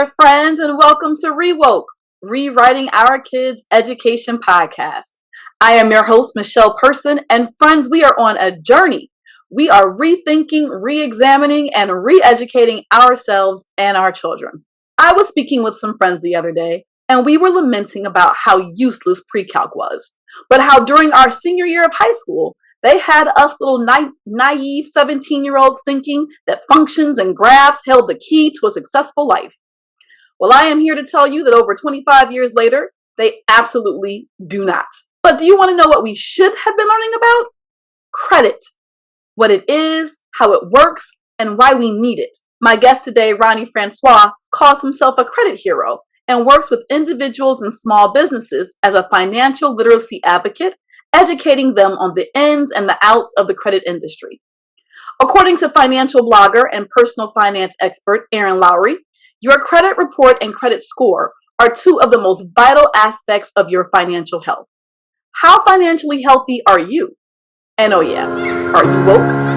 there, friends, and welcome to ReWoke, Rewriting Our Kids' Education Podcast. I am your host, Michelle Person, and friends, we are on a journey. We are rethinking, re-examining, and re-educating ourselves and our children. I was speaking with some friends the other day, and we were lamenting about how useless pre-calc was, but how during our senior year of high school, they had us little naive 17-year-olds thinking that functions and graphs held the key to a successful life. Well, I am here to tell you that over 25 years later, they absolutely do not. But do you want to know what we should have been learning about? Credit. What it is, how it works, and why we need it. My guest today, Rony Francios, calls himself a credit hero and works with individuals and small businesses as a financial literacy advocate, educating them on the ins and the outs of the credit industry. According to financial blogger and personal finance expert Aaron Lowry, your credit report and credit score are two of the most vital aspects of your financial health. How financially healthy are you? And oh yeah, are you woke?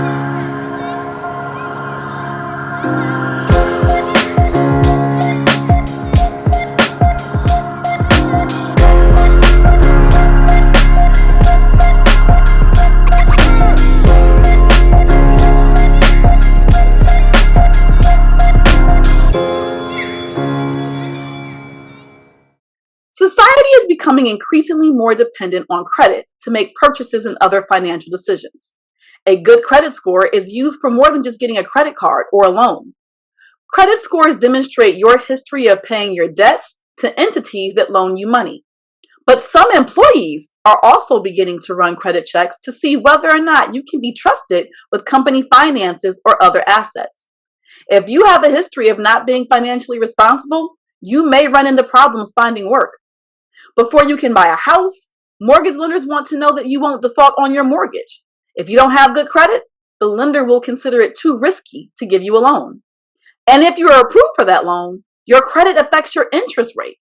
Society is becoming increasingly more dependent on credit to make purchases and other financial decisions. A good credit score is used for more than just getting a credit card or a loan. Credit scores demonstrate your history of paying your debts to entities that loan you money. But some employees are also beginning to run credit checks to see whether or not you can be trusted with company finances or other assets. If you have a history of not being financially responsible, you may run into problems finding work. Before you can buy a house, mortgage lenders want to know that you won't default on your mortgage. If you don't have good credit, the lender will consider it too risky to give you a loan. And if you are approved for that loan, your credit affects your interest rate.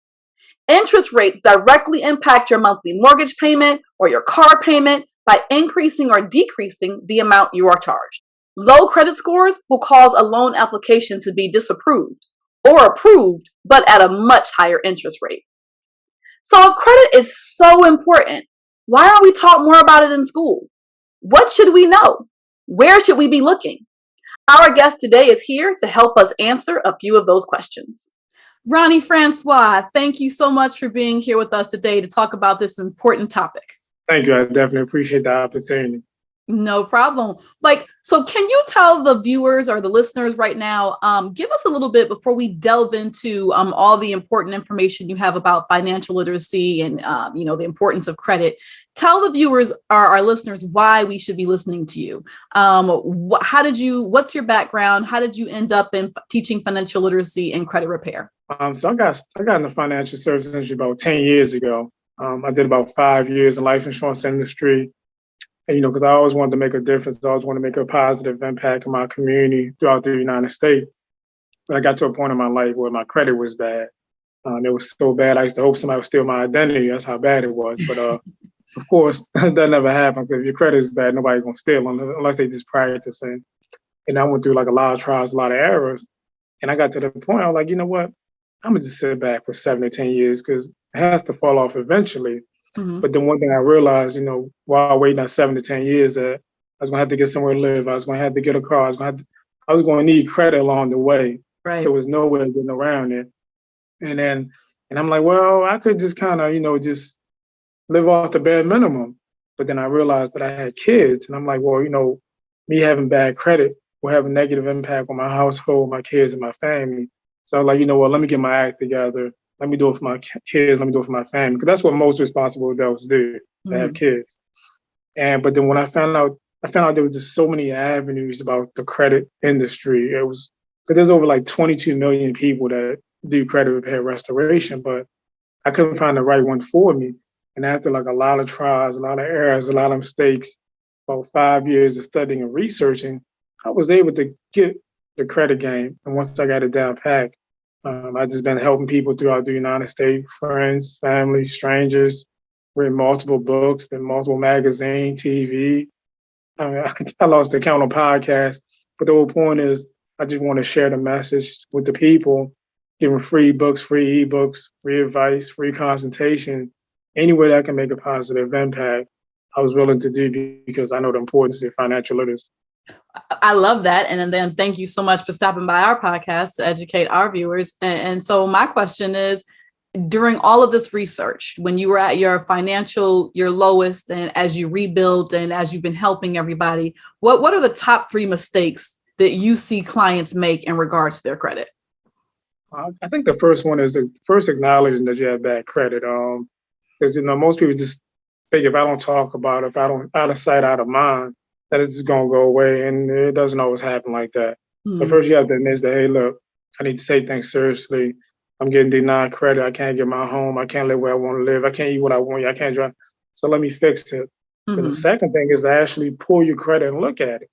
Interest rates directly impact your monthly mortgage payment or your car payment by increasing or decreasing the amount you are charged. Low credit scores will cause a loan application to be disapproved or approved, but at a much higher interest rate. So if credit is so important, why aren't we taught more about it in school? What should we know? Where should we be looking? Our guest today is here to help us answer a few of those questions. Rony Francios, thank you so much for being here with us today to talk about this important topic. Thank you. I definitely appreciate the opportunity. No problem. So can you tell the viewers or the listeners right now, give us a little bit before we delve into all the important information you have about financial literacy and, the importance of credit. Tell the viewers, our listeners, why we should be listening to you. What's your background? How did you end up in teaching financial literacy and credit repair? So I got in the financial services industry about 10 years ago. I did about 5 years in the life insurance industry. And, because I always wanted to make a difference. I always wanted to make a positive impact in my community throughout the United States. But I got to a point in my life where my credit was bad. It was so bad, I used to hope somebody would steal my identity. That's how bad it was. But, of course, that never happened. Because if your credit is bad, nobody's going to steal unless they just practicing. And I went through a lot of trials, a lot of errors. And I got to the point, I was like, you know what? I'm going to just sit back for 7 to 10 years because it has to fall off eventually. Mm-hmm. But then one thing I realized, while waiting on 7 to 10 years, that I was going to have to get somewhere to live. I was going to have to get a car. I was going to need credit along the way. Right. So there was no way of getting around it. And I'm like, well, I could just kind of, just live off the bare minimum. But then I realized that I had kids. And I'm like, well, me having bad credit will have a negative impact on my household, my kids, and my family. So I was like, let me get my act together. Let me do it for my kids. Let me do it for my family. Because that's what most responsible adults do, to have kids. But then when I found out there were just so many avenues about the credit industry. It was, because there's over 22 million people that do credit repair restoration, but I couldn't find the right one for me. And after a lot of trials, a lot of errors, a lot of mistakes, about 5 years of studying and researching, I was able to get the credit game. And once I got it down pat, I've just been helping people throughout the United States, friends, family, strangers, written multiple books, been multiple magazines, TV. I lost the count on podcasts, but the whole point is I just want to share the message with the people giving free books, free ebooks, free advice, free consultation, anywhere that can make a positive impact, I was willing to do because I know the importance of financial literacy. I love that. And then thank you so much for stopping by our podcast to educate our viewers. And so my question is, during all of this research, when you were at your lowest, and as you rebuild and as you've been helping everybody, what are the top 3 mistakes that you see clients make in regards to their credit? I think the first one is the first acknowledging that you have bad credit. Because most people just think if I don't talk about it, if I don't out of sight, out of mind, that it's just gonna go away, and it doesn't always happen like that. Mm-hmm. So first you have to admit that, hey, look, I need to take things seriously. I'm getting denied credit. I can't get my home. I can't live where I want to live. I can't eat what I want. I can't drive. So let me fix it. Mm-hmm. And the second thing is to actually pull your credit and look at it.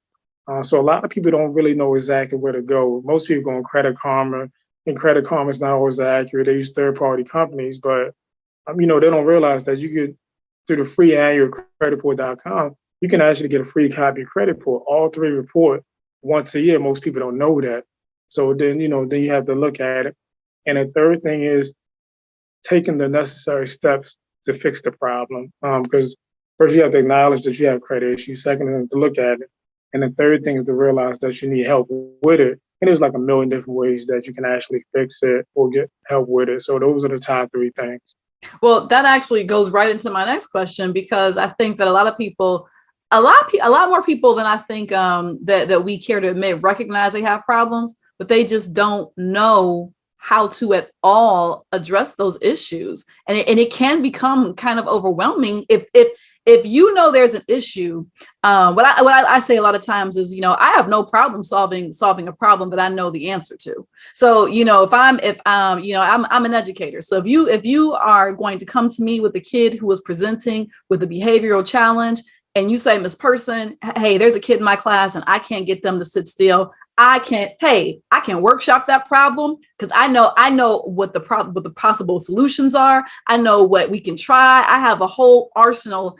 So a lot of people don't really know exactly where to go. Most people go on Credit Karma, and Credit Karma is not always accurate. They use third-party companies, but they don't realize that you could, through the free annual creditreport.com, you can actually get a free copy of credit report, all 3 report once a year. Most people don't know that. So then you have to look at it. And the third thing is taking the necessary steps to fix the problem. Because first you have to acknowledge that you have credit issues. Second is to look at it. And the third thing is to realize that you need help with it. And there's like a million different ways that you can actually fix it or get help with it. So those are the top 3 things. Well, that actually goes right into my next question, because I think that a lot more people than I think that we care to admit recognize they have problems, but they just don't know how to at all address those issues. And it can become kind of overwhelming if you know there's an issue. What I say a lot of times is, I have no problem solving a problem that I know the answer to. So, I'm an educator. So if you are going to come to me with a kid who is presenting with a behavioral challenge, and you say, Miss Person, hey, there's a kid in my class and I can't get them to sit still. I can workshop that problem because I know what the possible solutions are. I know what we can try. I have a whole arsenal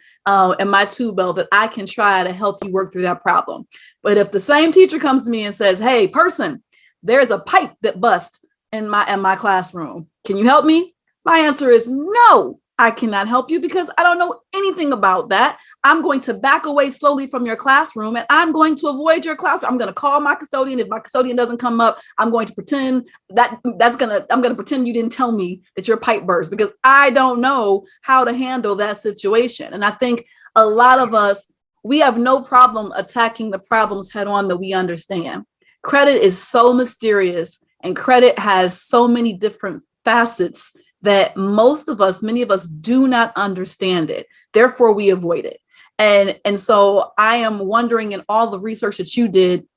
in my tool belt that I can try to help you work through that problem. But if the same teacher comes to me and says, hey, Person, there's a pipe that busts in my classroom. Can you help me? My answer is no. I cannot help you because I don't know anything about that. I'm going to back away slowly from your classroom and I'm going to avoid your classroom. I'm going to call my custodian. If my custodian doesn't come up, I'm going to pretend I'm going to pretend you didn't tell me that your pipe burst because I don't know how to handle that situation. And I think a lot of us, we have no problem attacking the problems head on that we understand. Credit is so mysterious and credit has so many different facets that many of us do not understand it. Therefore, we avoid it. And so I am wondering, in all the research that you did,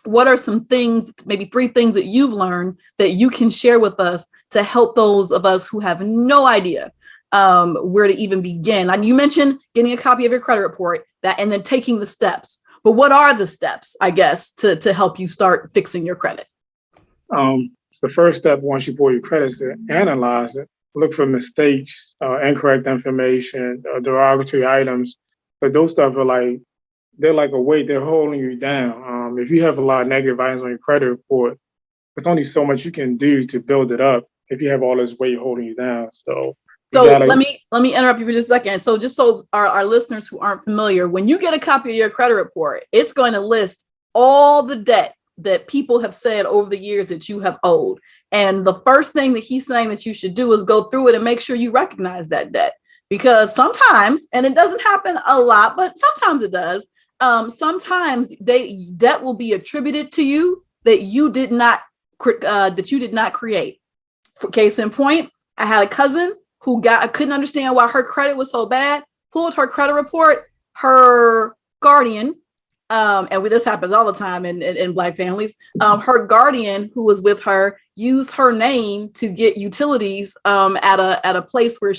what are some things, maybe 3 things that you've learned that you can share with us to help those of us who have no idea where to even begin? And you mentioned getting a copy of your credit report, and then taking the steps. But what are the steps, I guess, to help you start fixing your credit? The first step, once you pull your credit, is to analyze it, look for mistakes, incorrect information, derogatory items. But those stuff they're like a weight, they're holding you down. If you have a lot of negative items on your credit report, there's only so much you can do to build it up if you have all this weight holding you down. So let me interrupt you for just a second. So just so our listeners who aren't familiar, when you get a copy of your credit report, it's going to list all the debt that people have said over the years that you have owed. And the first thing that he's saying that you should do is go through it and make sure you recognize that debt. Because sometimes, and it doesn't happen a lot, but sometimes it does, sometimes debt will be attributed to you that you did not create. For case in point, I had a cousin who couldn't understand why her credit was so bad, pulled her credit report, her guardian, this happens all the time in Black families. Her guardian, who was with her, used her name to get utilities at a place where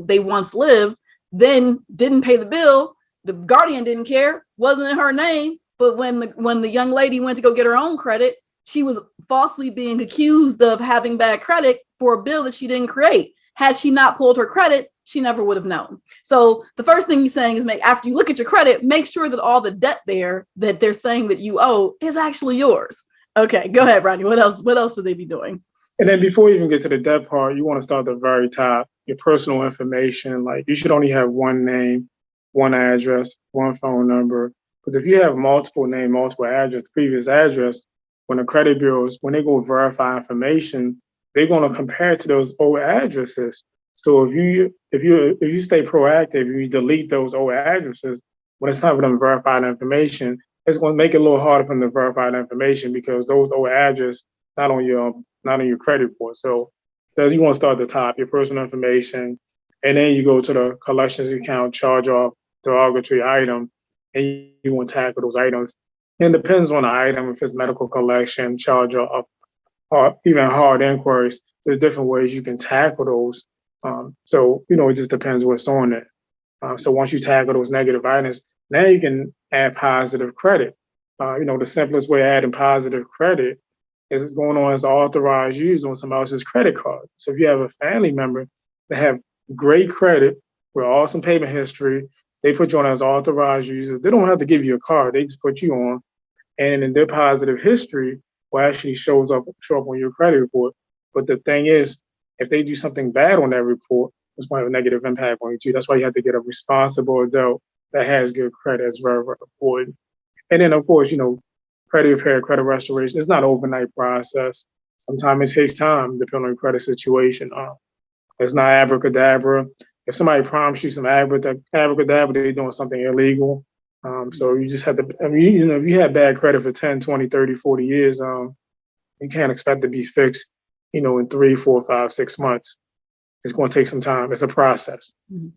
they once lived. Then didn't pay the bill. The guardian didn't care. Wasn't in her name. But when the young lady went to go get her own credit, she was falsely being accused of having bad credit for a bill that she didn't create. Had she not pulled her credit, she never would have known. So the first thing he's saying is after you look at your credit, make sure that all the debt there that they're saying that you owe is actually yours. Okay, go ahead, Rodney. What else should they be doing? And then before you even get to the debt part, you want to start at the very top, your personal information. Like you should only have one name, one address, one phone number. Because if you have multiple name, multiple address, previous address, when the credit bureaus, when they go verify information, they're going to compare it to those old addresses. So if you stay proactive, you delete those old addresses, when it's time for them to verify the information, it's going to make it a little harder for them to verify the information because those old addresses not on your credit report. So you want to start at the top, your personal information, and then you go to the collections account, charge off, derogatory item, and you want to tackle those items. And it depends on the item, if it's medical collection, charge off, or even hard inquiries. There's different ways you can tackle those. It just depends what's on it. So once you tackle those negative items, now you can add positive credit. The simplest way of adding positive credit is going on as an authorized user on somebody else's credit card. So if you have a family member that have great credit with awesome payment history, they put you on as authorized user. They don't have to give you a card. They just put you on. And in their positive history will actually show up on your credit report. But the thing is, if they do something bad on that report, it's going to have a negative impact on you too. That's why you have to get a responsible adult that has good credit. It's very, very important. And then, of course, credit repair, credit restoration, it's not an overnight process. Sometimes it takes time, depending on your credit situation. It's not abracadabra. If somebody promised you some abracadabra, they're doing something illegal. So you just have to, if you have bad credit for 10, 20, 30, 40 years, you can't expect to be fixed, in 3, 4, 5, 6 months. It's going to take some time. It's a process. Mm-hmm.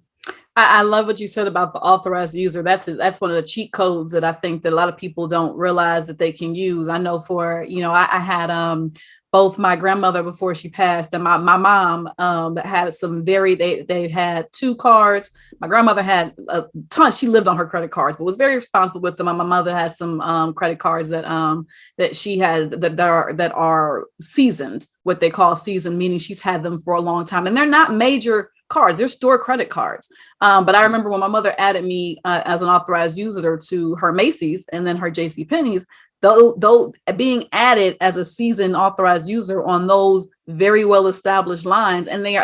I love what you said about the authorized user. That's one of the cheat codes that I think that a lot of people don't realize that they can use. I know I had both my grandmother before she passed and my mom that had they had 2 cards. My grandmother had a ton. She lived on her credit cards, but was very responsible with them. My mother has some credit cards that she has that are seasoned, what they call seasoned, meaning she's had them for a long time, and they're not major cards, they're store credit cards. But I remember when my mother added me as an authorized user to her Macy's and then her JCPenney's, though being added as a seasoned authorized user on those very well established lines, and they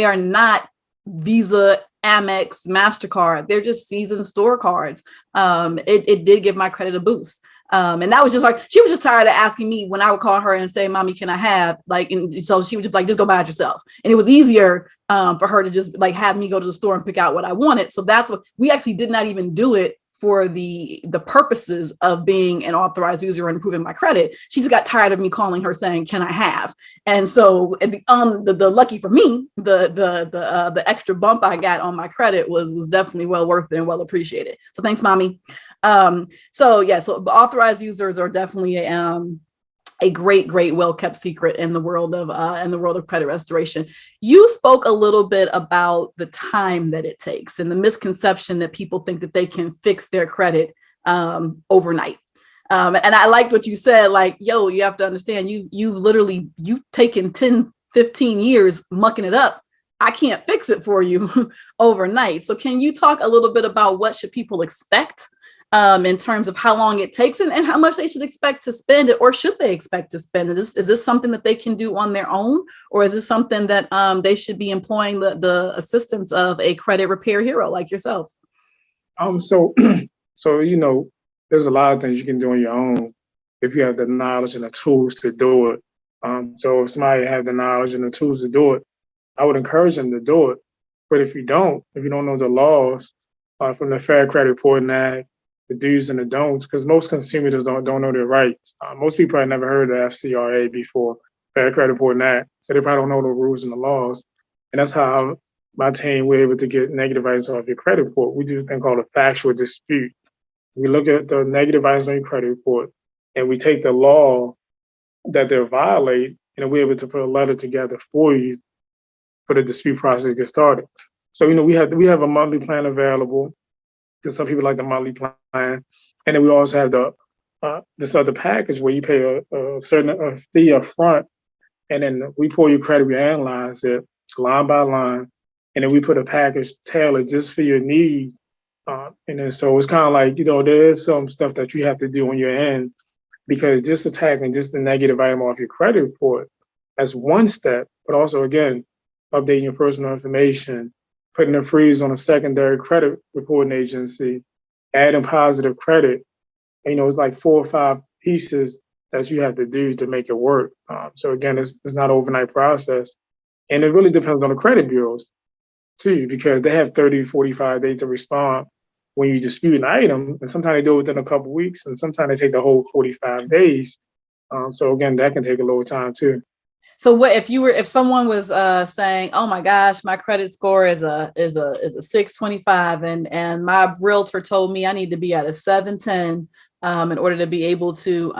are not Visa, Amex, MasterCard, they're just seasoned store cards. It did give my credit a boost. And that was just like, she was just tired of asking me when I would call her and say, "Mommy, can I have," and so she would just just go buy it yourself. And it was easier for her to just have me go to the store and pick out what I wanted. So that's what we actually did not even do it for the purposes of being an authorized user and improving my credit. She just got tired of me calling her saying, "Can I have?" And so the lucky for me, the extra bump I got on my credit was definitely well worth it and well appreciated. So thanks, Mommy. So authorized users are definitely a great, well-kept secret in the world of credit restoration. You spoke a little bit about the time that it takes and the misconception that people think that they can fix their credit overnight. And I liked what you said, you have to understand, you've taken 10, 15 years mucking it up. I can't fix it for you overnight. So can you talk a little bit about what should people expect in terms of how long it takes and how much they should expect to spend it, or should they expect to spend it? Is this something that they can do on their own, or is this something that they should be employing the assistance of a credit repair hero like yourself? So there's a lot of things you can do on your own if you have the knowledge and the tools to do it. So if somebody has the knowledge and the tools to do it, I would encourage them to do it. But if you don't know the laws from the Fair Credit Reporting Act, the do's and the don'ts, because most consumers don't know their rights. Most people have never heard of FCRA before, Fair Credit Reporting Act, so they probably don't know the rules and the laws. And that's how my team, we're able to get negative items off your credit report. We do a thing called a factual dispute. We look at the negative items on your credit report, and we take the law that they're violating, and we're able to put a letter together for you for the dispute process to get started. So, we have a monthly plan available, because some people like the monthly plan. And then we also have this other package where you pay a certain fee up front, and then we pull your credit, we analyze it line by line, and then we put a package tailored just for your need. And then so it's kind of like, there is some stuff that you have to do on your end, because just attacking just the negative item off your credit report, as one step, but also, again, updating your personal information, putting a freeze on a secondary credit reporting agency, adding positive credit. And, it's like 4 or 5 pieces that you have to do to make it work. So again, it's not an overnight process. And it really depends on the credit bureaus too, because they have 30, 45 days to respond when you dispute an item. And sometimes they do it within a couple of weeks, and sometimes they take the whole 45 days. So again, that can take a little time too. So what if someone was saying, "Oh my gosh, my credit score is a 625, and my realtor told me I need to be at a 710 in order to be able to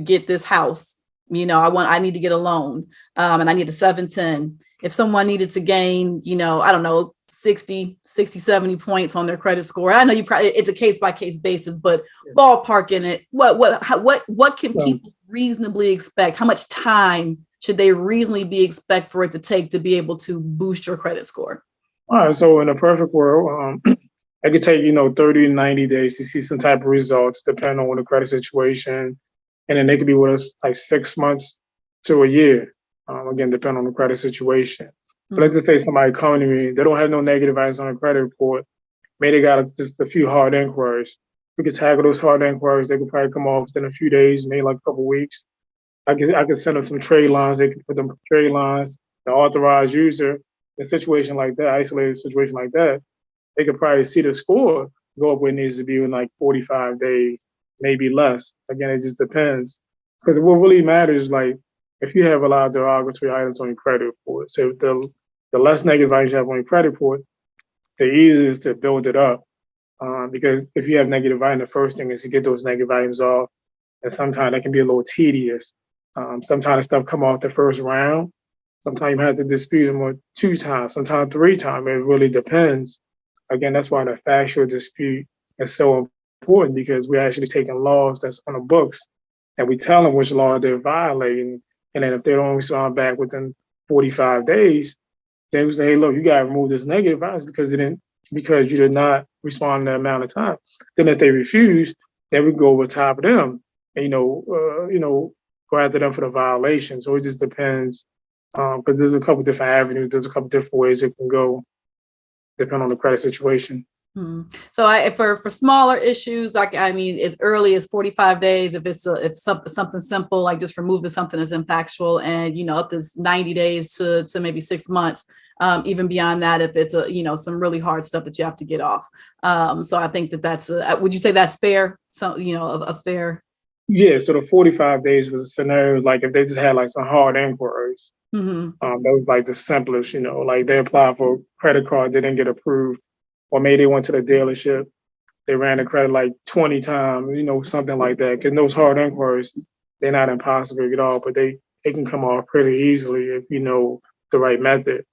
get this house. I need to get a loan, and I need a 710." If someone needed to gain, I don't know, 60, 70 points on their credit score. I know it's a case by case basis, but ballpark in it. What can people reasonably expect? How much time should they reasonably expect for it to take to be able to boost your credit score? All right. So in a perfect world, it could take, 30 to 90 days to see some type of results, depending on the credit situation. And then they could be with us like 6 months to a year. Again, depending on the credit situation. But let's just say somebody coming to me, they don't have no negative items on a credit report. Maybe they got just a few hard inquiries. We could tackle those hard inquiries. They could probably come off within a few days, maybe like a couple of weeks. I could send them some trade lines. They could put them trade lines. The authorized user, in a situation like that, isolated situation like that, they could probably see the score go up where it needs to be in like 45 days, maybe less. Again, it just depends. Because what really matters, like, if you have a lot of derogatory items on your credit report, so the less negative items you have on your credit report, the easier it is to build it up. Because if you have negative items, the first thing is to get those negative items off. And sometimes that can be a little tedious. Sometimes stuff come off the first round. Sometimes you have to dispute them 2 times, sometimes 3 times. It really depends. Again, that's why the factual dispute is so important, because we're actually taking laws that's on the books and we tell them which law they're violating. And then if they don't respond back within 45 days, they would say, "Hey, look, you got to remove this negative items because you did not respond in that amount of time." Then if they refuse, then we go over top of them and, go after them for the violation. So it just depends, because there's a couple different avenues. There's a couple different ways it can go, depending on the credit situation. So for smaller issues, as early as 45 days, if something simple, like just removing something that's impactful, and, up to 90 days to maybe 6 months, even beyond that, if it's some really hard stuff that you have to get off. So I think that's, would you say that's fair? So, a fair. Yeah. So the 45 days was a scenario like if they just had like some hard inquiries, that was like the simplest, like they applied for a credit card, they didn't get approved. Or maybe they went to the dealership, they ran the credit like 20 times, something like that. Because those hard inquiries, they're not impossible to get off, but they can come off pretty easily if you know the right method.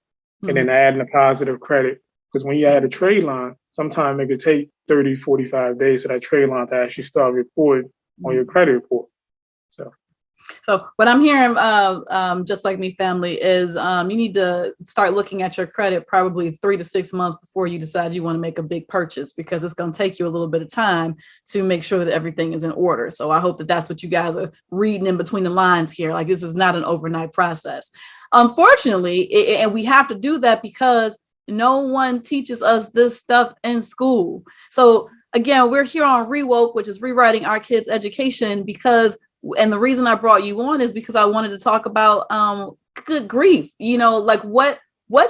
And then adding a positive credit. Because when you add a trade line, sometimes it could take 30, 45 days for that trade line to actually start reporting on your credit report. So what I'm hearing, just like me family, is you need to start looking at your credit probably 3 to 6 months before you decide you want to make a big purchase, because it's going to take you a little bit of time to make sure that everything is in order. So I hope that that's what you guys are reading in between the lines here. Like, this is not an overnight process. Unfortunately, and we have to do that because no one teaches us this stuff in school. So again, we're here on ReWoke, which is rewriting our kids' education, and the reason I brought you on is because I wanted to talk about good grief. Like what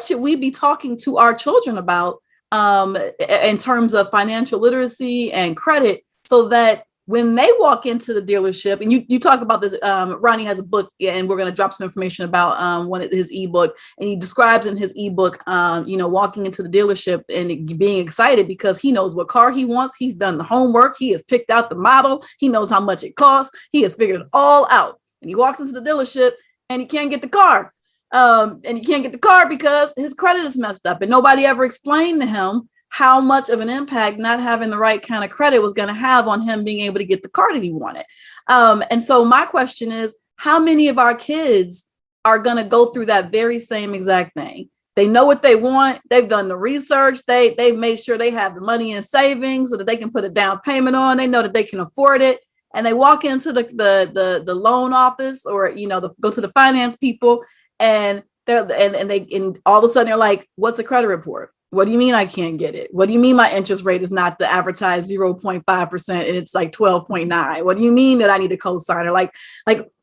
should we be talking to our children about in terms of financial literacy and credit, so that when they walk into the dealership, and you talk about this, Rony has a book, and we're going to drop some information about one of his ebook, and he describes in his ebook, walking into the dealership and being excited because he knows what car he wants. He's done the homework. He has picked out the model. He knows how much it costs. He has figured it all out. And he walks into the dealership and he can't get the car. And he can't get the car because his credit is messed up, and nobody ever explained to him how much of an impact not having the right kind of credit was going to have on him being able to get the car that he wanted. And so my question is, how many of our kids are going to go through that very same exact thing? They know what they want. They've done the research. They've made sure they have the money in savings so that they can put a down payment on. They know that they can afford it. and they walk into the loan office, or go to the finance people, and and all of a sudden they're like, what's a credit report? What do you mean I can't get it? What do you mean my interest rate is not the advertised 0.5% and it's like 12.9? What do you mean that I need a co-signer? Like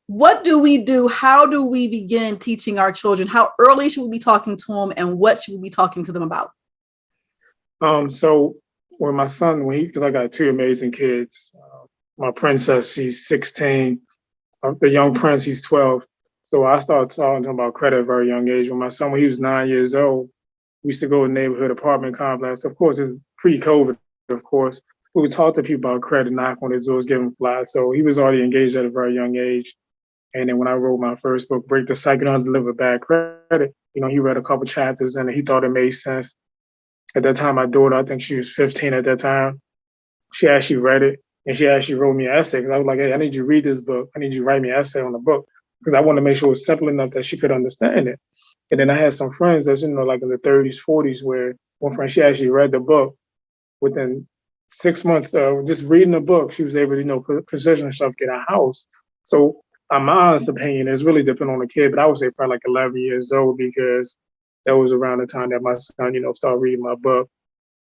what do we do? How do we begin teaching our children? How early should we be talking to them, and what should we be talking to them about? So when my son, because I got two amazing kids, my princess, she's 16, the young prince, he's 12. So I started talking to him about credit at a very young age. When my son, when he was 9 years old, we used to go to the neighborhood apartment complex. Of course, it's pre-COVID, of course. We would talk to people about credit, knock on his doors, give him flyers. So he was already engaged at a very young age. And then when I wrote my first book, Break the Cycle, Don't Deliver Bad Credit, he read a couple chapters and he thought it made sense. At that time, my daughter, I think she was 15 at that time, she actually read it and she actually wrote me an essay, because I was like, hey, I need you to read this book. I need you to write me an essay on the book, because I want to make sure it was simple enough that she could understand it. And then I had some friends that's, like in the 30s, 40s, where one friend, she actually read the book. Within 6 months of just reading the book, she was able to, position herself, get a house. So my honest opinion is really depending on the kid, but I would say probably like 11 years old, because that was around the time that my son, started reading my book.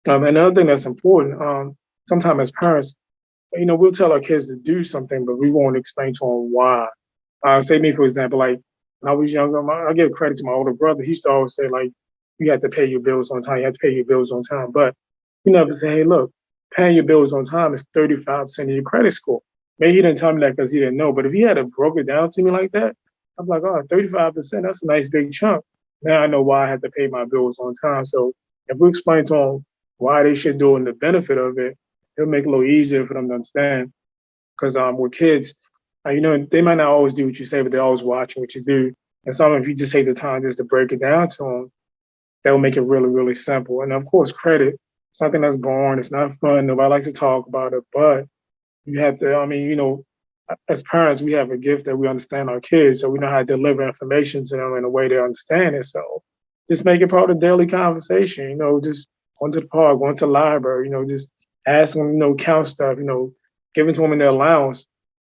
And another thing that's important, sometimes as parents, we'll tell our kids to do something, but we won't explain to them why. Say me, for example, like when I was younger, I give credit to my older brother. He used to always say, like, you have to pay your bills on time. You have to pay your bills on time. But he never say, hey, look, paying your bills on time is 35% of your credit score. Maybe he didn't tell me that because he didn't know. But if he had broke it down to me like that, I'm like, oh, 35%, that's a nice big chunk. Now I know why I have to pay my bills on time. So if we explain to them why they should do it and the benefit of it, it'll make it a little easier for them to understand. Because with kids, they might not always do what you say, but they're always watching what you do. And sometimes if you just take the time just to break it down to them, that will make it really, really simple. And of course, credit, something that's boring. It's not fun. Nobody likes to talk about it, but you have to, as parents, we have a gift that we understand our kids, so we know how to deliver information to them in a way they understand it. So just make it part of the daily conversation, just going to the park, going to the library, just ask them, count stuff, giving to them in their allowance,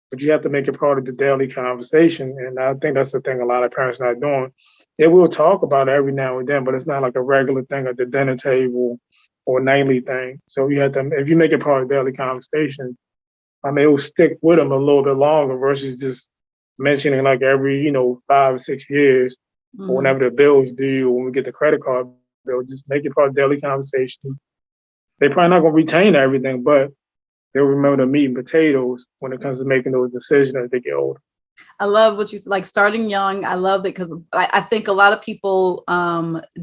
but you have to make it part of the daily conversation. And I think that's the thing a lot of parents not doing. They will talk about it every now and then, but it's not like a regular thing at the dinner table or nightly thing. So you have to, if you make it part of the daily conversation, it will stick with them a little bit longer versus just mentioning like every, 5 or 6 years, or whenever the bill's due, or when we get the credit card bill, just make it part of daily conversation. They're probably not going to retain everything, but they'll remember the meat and potatoes when it comes to making those decisions as they get older. I love what you said, like starting young. I love that, because I think a lot of people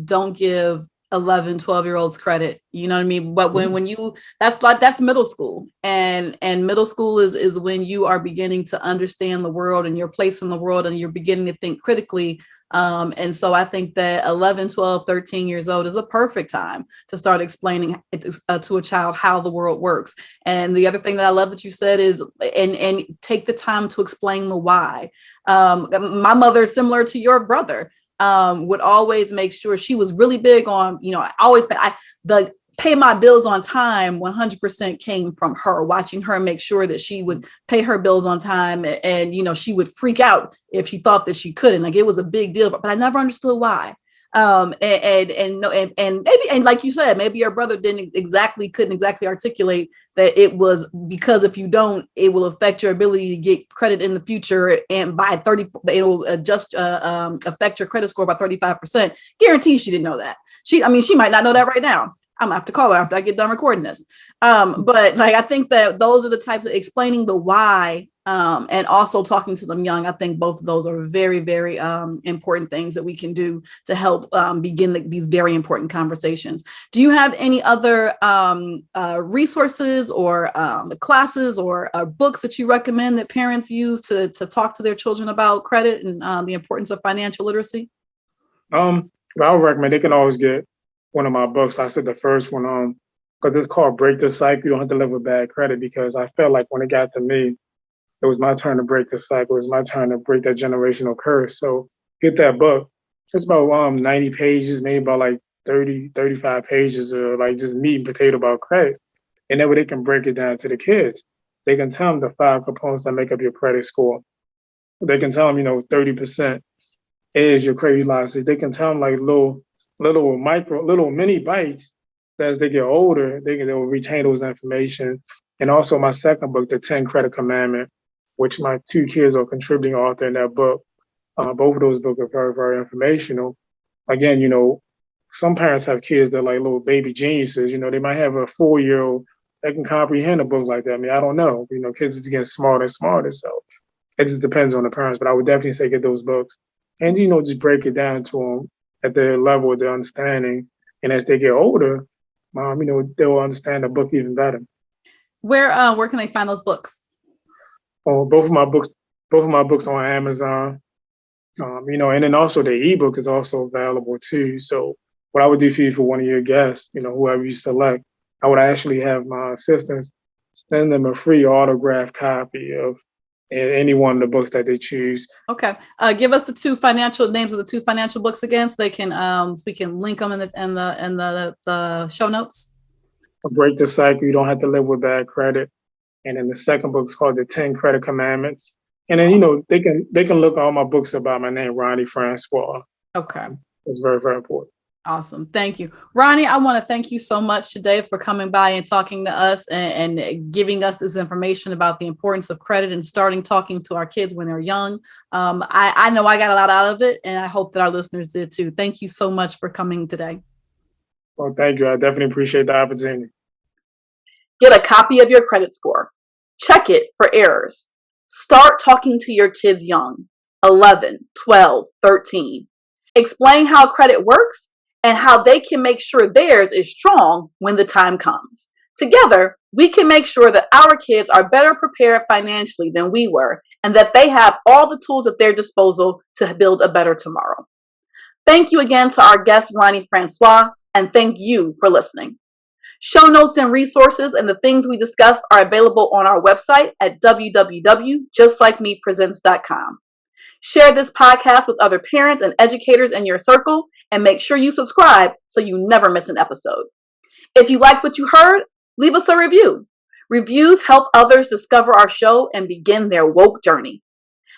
don't give 11, 12-year-olds credit, you know what I mean? But when you, that's middle school, and middle school is when you are beginning to understand the world and your place in the world, and you're beginning to think critically. And so I think that 11, 12, 13 years old is a perfect time to start explaining to a child how the world works. And the other thing that I love that you said is, and take the time to explain the why. My mother is similar to your brother. Would always make sure, she was really big on, I always pay my bills on time. 100% came from her, watching her make sure that she would pay her bills on time. And, she would freak out if she thought that she couldn't. Like, it was a big deal, but I never understood why. And maybe, and like you said, maybe your brother couldn't exactly articulate that it was because if you don't, it will affect your ability to get credit in the future, and by 30, it will affect your credit score by 35%. Guarantee she didn't know that. She might not know that right now. I'm gonna have to call her after I get done recording this. But like, I think that those are the types of explaining the why, and also talking to them young. I think both of those are very, very important things that we can do to help begin these very important conversations. Do you have any other resources or classes or books that you recommend that parents use to talk to their children about credit and the importance of financial literacy? I would recommend they can always get one of my books. I said the first one, because it's called Break the Cycle, You Don't Have to Live with Bad Credit, because I felt like when it got to me, it was my turn to break the cycle. It was my turn to break that generational curse. So get that book. It's about 90 pages, maybe about like 30, 35 pages of like just meat and potato about credit. And that way they can break it down to the kids. they can tell them the 5 components that make up your credit score. They can tell them, 30% is your credit velocity. They can tell them like little mini bites that as they get older, they'll retain those information. And also my second book, The 10 Credit Commandment, which my two kids are contributing author in that book. Both of those books are very, very informational. Again, some parents have kids that are like little baby geniuses. They might have a 4-year-old that can comprehend a book like that. I mean, I don't know. Kids are getting smarter and smarter. So it just depends on the parents. But I would definitely say get those books and, just break it down to them at their level of their understanding. And as they get older, they'll understand the book even better. Where can they find those books? Both of my books on Amazon. And then also the ebook is also available too. So what I would do for you for one of your guests, whoever you select, I would actually have my assistants send them a free autographed copy of any one of the books that they choose. Okay. Give us the names of the two financial books again, so they can so we can link them in the show notes. Break the Cycle. You don't have to live with bad credit. And then the second book is called The 10 Credit Commandments. And then, awesome. They can look at all my books about my name, Rony Francios. Okay. It's very, very important. Awesome. Thank you. Rony, I want to thank you so much today for coming by and talking to us and giving us this information about the importance of credit and starting talking to our kids when they're young. I know I got a lot out of it, and I hope that our listeners did too. Thank you so much for coming today. Well, thank you. I definitely appreciate the opportunity. Get a copy of your credit score. Check it for errors. Start talking to your kids young, 11, 12, 13. Explain how credit works and how they can make sure theirs is strong when the time comes. Together, we can make sure that our kids are better prepared financially than we were and that they have all the tools at their disposal to build a better tomorrow. Thank you again to our guest, Rony Francios, and thank you for listening. Show notes and resources and the things we discussed are available on our website at www.justlikemepresents.com. Share this podcast with other parents and educators in your circle, and make sure you subscribe so you never miss an episode. If you like what you heard, leave us a review. Reviews help others discover our show and begin their woke journey.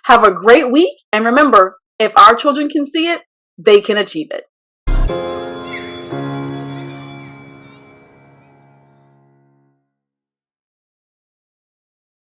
Have a great week, and remember, if our children can see it, they can achieve it.